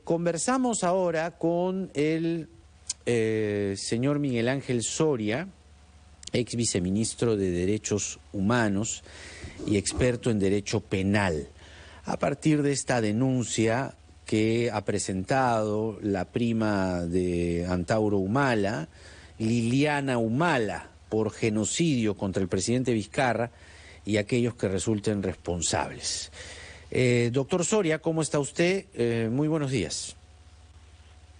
Conversamos ahora con el señor Miguel Ángel Soria, ex viceministro de Derechos Humanos y experto en Derecho Penal, a partir de esta denuncia que ha presentado la prima de Antauro Humala, Liliana Humala, por genocidio contra el presidente Vizcarra y aquellos que resulten responsables. Doctor Soria, ¿cómo está usted? Muy buenos días.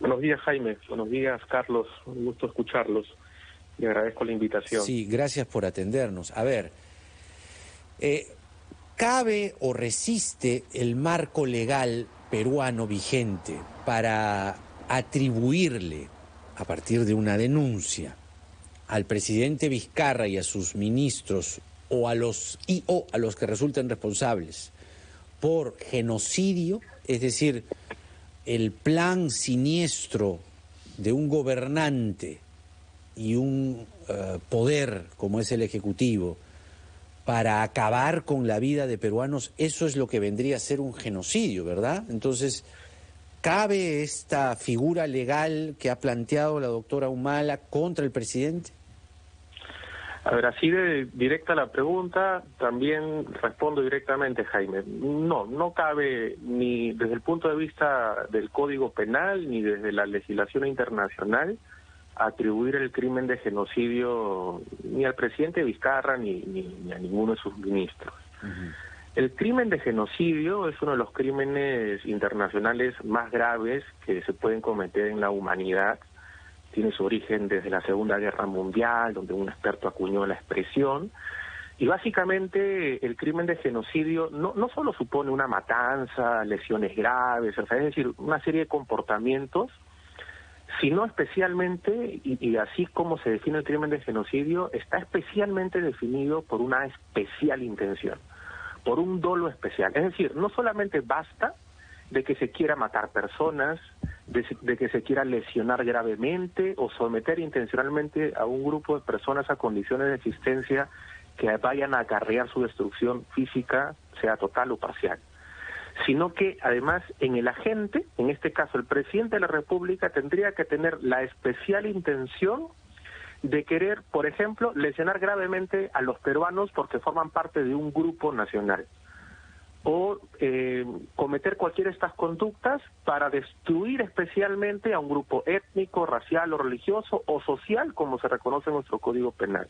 Buenos días, Jaime. Buenos días, Carlos. Un gusto escucharlos. Le agradezco la invitación. Sí, gracias por atendernos. A ver, ¿cabe o resiste el marco legal peruano vigente para atribuirle, a partir de una denuncia, al presidente Vizcarra y a sus ministros o a los que resulten responsables por genocidio, es decir, el plan siniestro de un gobernante y un poder como es el Ejecutivo para acabar con la vida de peruanos? Eso es lo que vendría a ser un genocidio, ¿verdad? Entonces, ¿cabe esta figura legal que ha planteado la doctora Humala contra el presidente? A ver, así de directa la pregunta, también respondo directamente, Jaime. No cabe ni desde el punto de vista del Código Penal ni desde la legislación internacional atribuir el crimen de genocidio ni al presidente Vizcarra ni a ninguno de sus ministros. El crimen de genocidio es uno de los crímenes internacionales más graves que se pueden cometer en la humanidad. Tiene su origen desde la Segunda Guerra Mundial, donde un experto acuñó la expresión. Y básicamente el crimen de genocidio no solo supone una matanza, lesiones graves, o sea, es decir, una serie de comportamientos, sino especialmente, y así como se define el crimen de genocidio, está especialmente definido por una especial intención, por un dolo especial. Es decir, no solamente basta de que se quiera matar personas, de que se quiera lesionar gravemente o someter intencionalmente a un grupo de personas a condiciones de existencia que vayan a acarrear su destrucción física, sea total o parcial, sino que además en el agente, en este caso el presidente de la República, tendría que tener la especial intención de querer, por ejemplo, lesionar gravemente a los peruanos porque forman parte de un grupo nacional, o cometer cualquiera de estas conductas para destruir especialmente a un grupo étnico, racial o religioso o social, como se reconoce en nuestro Código Penal.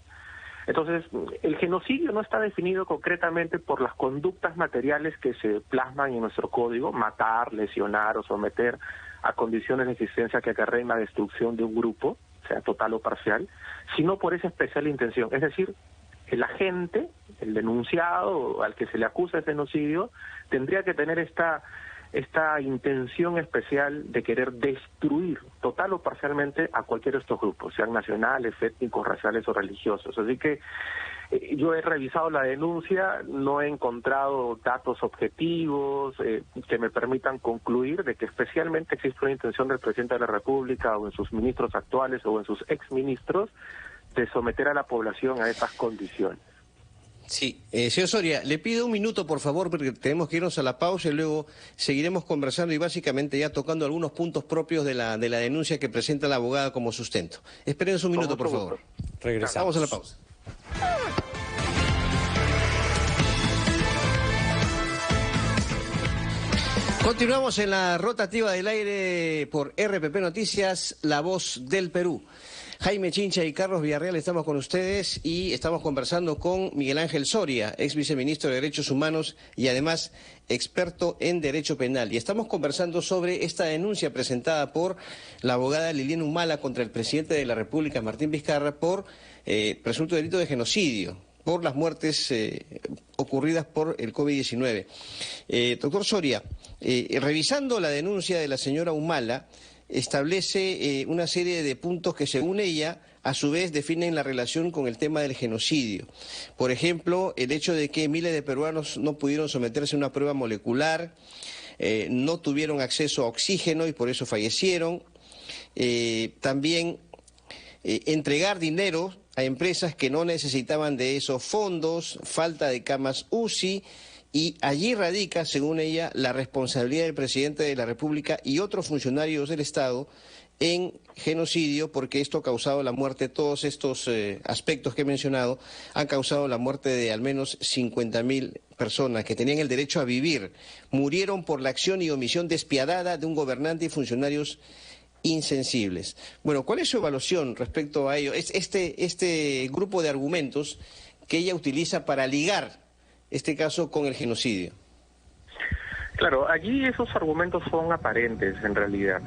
Entonces, el genocidio no está definido concretamente por las conductas materiales que se plasman en nuestro código, matar, lesionar o someter a condiciones de existencia que acarreen la destrucción de un grupo, sea total o parcial, sino por esa especial intención. Es decir, el agente, el denunciado al que se le acusa de genocidio, tendría que tener esta intención especial de querer destruir total o parcialmente a cualquiera de estos grupos, sean nacionales, étnicos, raciales o religiosos. Así que yo he revisado la denuncia, no he encontrado datos objetivos que me permitan concluir de que especialmente existe una intención del presidente de la República o en sus ministros actuales o en sus exministros de someter a la población a esas condiciones. Sí, señor Soria, le pido un minuto, por favor, porque tenemos que irnos a la pausa y luego seguiremos conversando y básicamente ya tocando algunos puntos propios de la denuncia que presenta la abogada como sustento. Espérenos un minuto, por favor. Regresamos. Vamos a la pausa. Continuamos en la rotativa del aire por RPP Noticias, La Voz del Perú. Jaime Chincha y Carlos Villarreal estamos con ustedes y estamos conversando con Miguel Ángel Soria, ex viceministro de Derechos Humanos y además experto en Derecho Penal. Y estamos conversando sobre esta denuncia presentada por la abogada Liliana Humala contra el presidente de la República, Martín Vizcarra, por presunto delito de genocidio, por las muertes ocurridas por el COVID-19. Doctor Soria, revisando la denuncia de la señora Humala, establece una serie de puntos que, según ella, a su vez definen la relación con el tema del genocidio. Por ejemplo, el hecho de que miles de peruanos no pudieron someterse a una prueba molecular, no tuvieron acceso a oxígeno y por eso fallecieron. También entregar dinero a empresas que no necesitaban de esos fondos, falta de camas UCI y allí radica, según ella, la responsabilidad del presidente de la República y otros funcionarios del Estado en genocidio, porque esto ha causado la muerte, todos estos aspectos que he mencionado, han causado la muerte de al menos 50.000 personas que tenían el derecho a vivir. Murieron por la acción y omisión despiadada de un gobernante y funcionarios insensibles. Bueno, ¿cuál es su evaluación respecto a ello? Es este grupo de argumentos que ella utiliza para ligar este caso con el genocidio. Claro, allí esos argumentos son aparentes en realidad.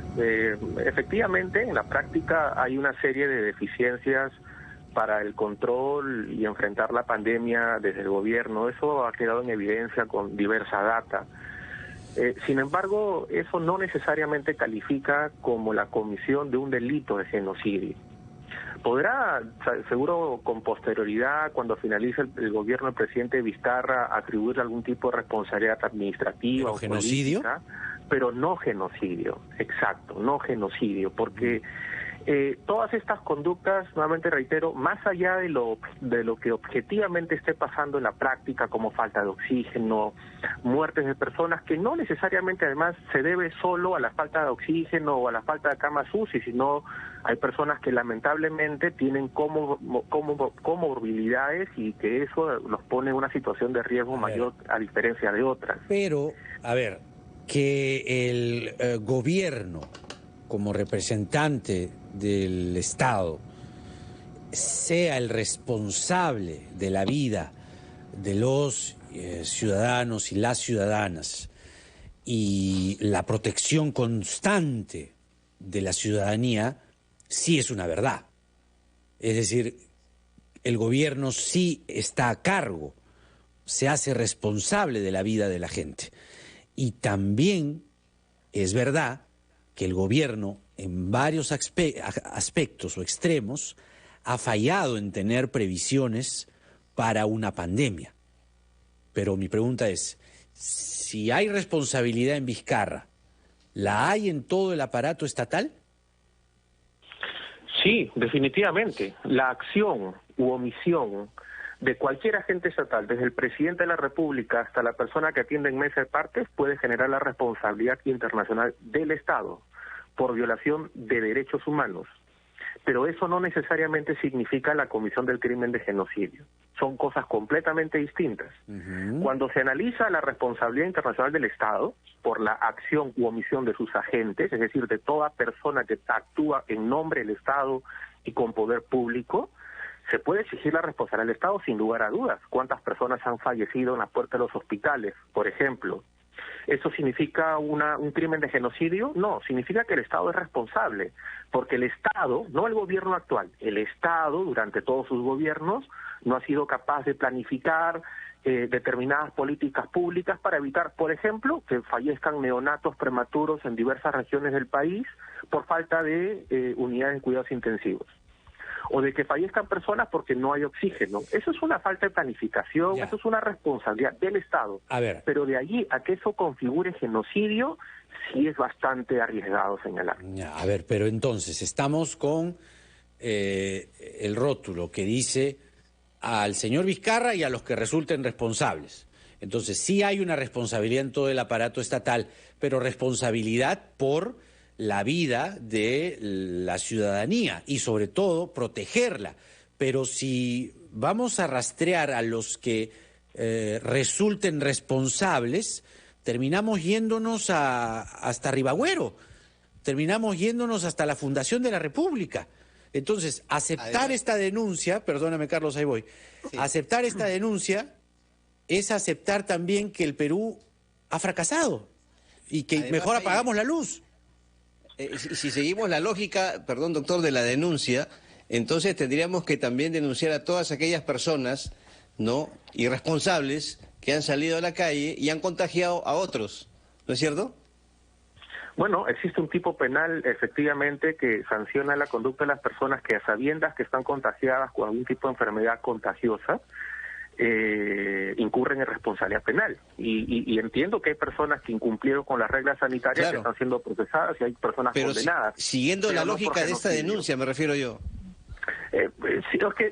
Efectivamente, en la práctica hay una serie de deficiencias para el control y enfrentar la pandemia desde el gobierno. Eso ha quedado en evidencia con diversa data. Sin embargo, eso no necesariamente califica como la comisión de un delito de genocidio. Podrá, seguro con posterioridad, cuando finalice el gobierno del presidente Vizcarra, atribuirle algún tipo de responsabilidad administrativa o genocidio, política, pero no genocidio, exacto, no genocidio, porque todas estas conductas, nuevamente reitero, más allá de lo que objetivamente esté pasando en la práctica, como falta de oxígeno, muertes de personas, que no necesariamente además se debe solo a la falta de oxígeno o a la falta de camas UCI, sino hay personas que lamentablemente tienen comorbilidades y que eso los pone en una situación de riesgo mayor a diferencia de otras. Pero, a ver, que el gobierno, como representante del Estado, sea el responsable de la vida de los ciudadanos y las ciudadanas y la protección constante de la ciudadanía, sí es una verdad. Es decir, el gobierno sí está a cargo, se hace responsable de la vida de la gente. Y también es verdad que el gobierno, en varios aspectos o extremos, ha fallado en tener previsiones para una pandemia. Pero mi pregunta es, si hay responsabilidad en Vizcarra, ¿la hay en todo el aparato estatal? Sí, definitivamente. La acción u omisión de cualquier agente estatal, desde el presidente de la República hasta la persona que atiende en mesa de partes, puede generar la responsabilidad internacional del Estado por violación de derechos humanos. Pero eso no necesariamente significa la comisión del crimen de genocidio. Son cosas completamente distintas. Cuando se analiza la responsabilidad internacional del Estado por la acción u omisión de sus agentes, es decir, de toda persona que actúa en nombre del Estado y con poder público, se puede exigir la responsabilidad del Estado sin lugar a dudas. ¿Cuántas personas han fallecido en las puertas de los hospitales, por ejemplo? ¿Eso significa un crimen de genocidio? No, significa que el Estado es responsable, porque el Estado, no el gobierno actual, el Estado durante todos sus gobiernos no ha sido capaz de planificar determinadas políticas públicas para evitar, por ejemplo, que fallezcan neonatos prematuros en diversas regiones del país por falta de unidades de cuidados intensivos, o de que fallezcan personas porque no hay oxígeno. Eso es una falta de planificación, eso es una responsabilidad del Estado. A ver. Pero de allí a que eso configure genocidio, sí es bastante arriesgado señalar. A ver, pero entonces estamos con el rótulo que dice al señor Vizcarra y a los que resulten responsables. Entonces sí hay una responsabilidad en todo el aparato estatal, pero responsabilidad por la vida de la ciudadanía y sobre todo protegerla. Pero si vamos a rastrear a los que resulten responsables, terminamos yéndonos hasta Ribagüero, terminamos yéndonos hasta la Fundación de la República. Entonces, aceptar esta denuncia, perdóname Carlos, ahí voy, aceptar esta denuncia es aceptar también que el Perú ha fracasado y que además, mejor apagamos la luz. Si seguimos la lógica, perdón doctor, de la denuncia, entonces tendríamos que también denunciar a todas aquellas personas, ¿no?, irresponsables que han salido a la calle y han contagiado a otros, ¿no es cierto? Bueno, existe un tipo penal efectivamente que sanciona la conducta de las personas que a sabiendas que están contagiadas con algún tipo de enfermedad contagiosa incurren en responsabilidad penal. Y entiendo que hay personas que incumplieron con las reglas sanitarias, claro, que están siendo procesadas y hay personas condenadas. Siguiendo la lógica de esta denuncia, me refiero yo.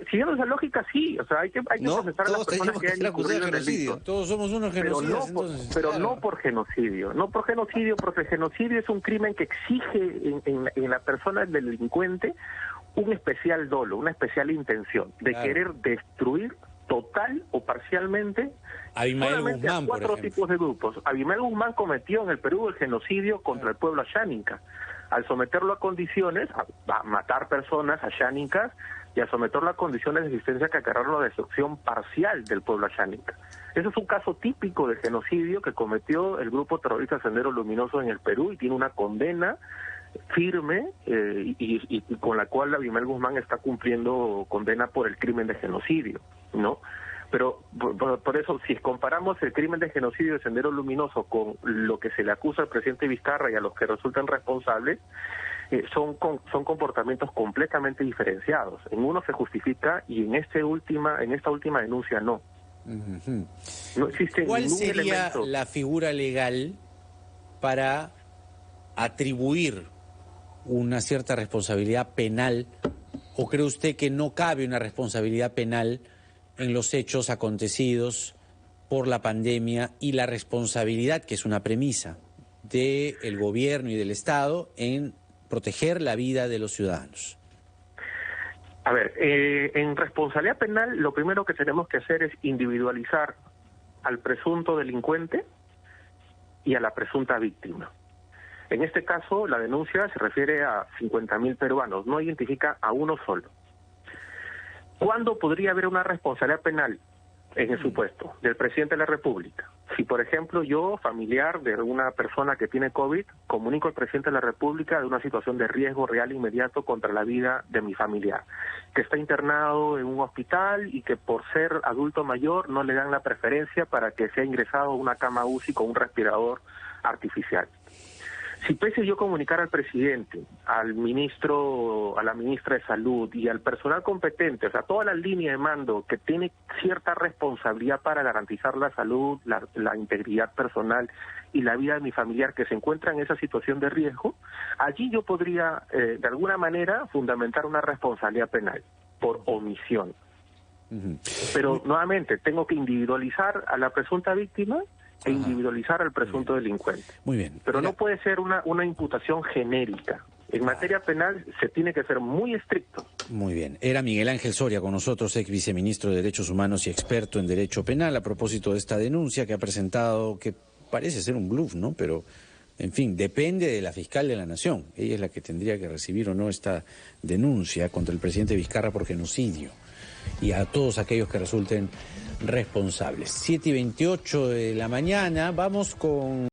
Siguiendo esa lógica, sí, o sea, hay que procesar a las personas que hayan incurrido en genocidio. Todos somos unos genocidas, pero no por genocidio, porque genocidio es un crimen que exige en la persona del delincuente un especial dolo, una especial intención de querer destruir total o parcialmente solamente a 4 tipos de grupos. Abimael Guzmán cometió en el Perú el genocidio contra el pueblo asháninca, al someterlo a condiciones, a matar personas ashánicas y a someterlo a condiciones de existencia que acarrearon la destrucción parcial del pueblo ashánica. Ese es un caso típico de genocidio que cometió el grupo terrorista Sendero Luminoso en el Perú y tiene una condena firme y con la cual Abimael Guzmán está cumpliendo condena por el crimen de genocidio, ¿no? Pero por eso, si comparamos el crimen de genocidio de Sendero Luminoso con lo que se le acusa al presidente Vizcarra y a los que resultan responsables, son comportamientos completamente diferenciados. En uno se justifica y en esta última denuncia no. No existe ¿Cuál ningún sería elemento. la figura legal para atribuir una cierta responsabilidad penal, o cree usted que no cabe una responsabilidad penal en los hechos acontecidos por la pandemia y la responsabilidad, que es una premisa, del gobierno y del Estado en proteger la vida de los ciudadanos? A ver, en responsabilidad penal lo primero que tenemos que hacer es individualizar al presunto delincuente y a la presunta víctima. En este caso, la denuncia se refiere a 50.000 peruanos, no identifica a uno solo. ¿Cuándo podría haber una responsabilidad penal en el supuesto del presidente de la República? Si, por ejemplo, yo, familiar de una persona que tiene COVID, comunico al presidente de la República de una situación de riesgo real e inmediato contra la vida de mi familiar, que está internado en un hospital y que por ser adulto mayor no le dan la preferencia para que sea ingresado a una cama UCI con un respirador artificial. Si pese yo comunicar al presidente, al ministro, a la ministra de Salud y al personal competente, o sea, toda la línea de mando que tiene cierta responsabilidad para garantizar la salud, la integridad personal y la vida de mi familiar que se encuentra en esa situación de riesgo, allí yo podría, de alguna manera, fundamentar una responsabilidad penal por omisión. Pero, nuevamente, tengo que individualizar a la presunta víctima e individualizar al presunto delincuente. Muy bien. Pero no puede ser una imputación genérica. En materia penal se tiene que ser muy estricto. Muy bien. Era Miguel Ángel Soria con nosotros, ex viceministro de Derechos Humanos y experto en Derecho Penal, a propósito de esta denuncia que ha presentado, que parece ser un bluff, ¿no? Pero, en fin, depende de la fiscal de la Nación. Ella es la que tendría que recibir o no esta denuncia contra el presidente Vizcarra por genocidio, y a todos aquellos que resulten responsables. 7:28 de la mañana, vamos con...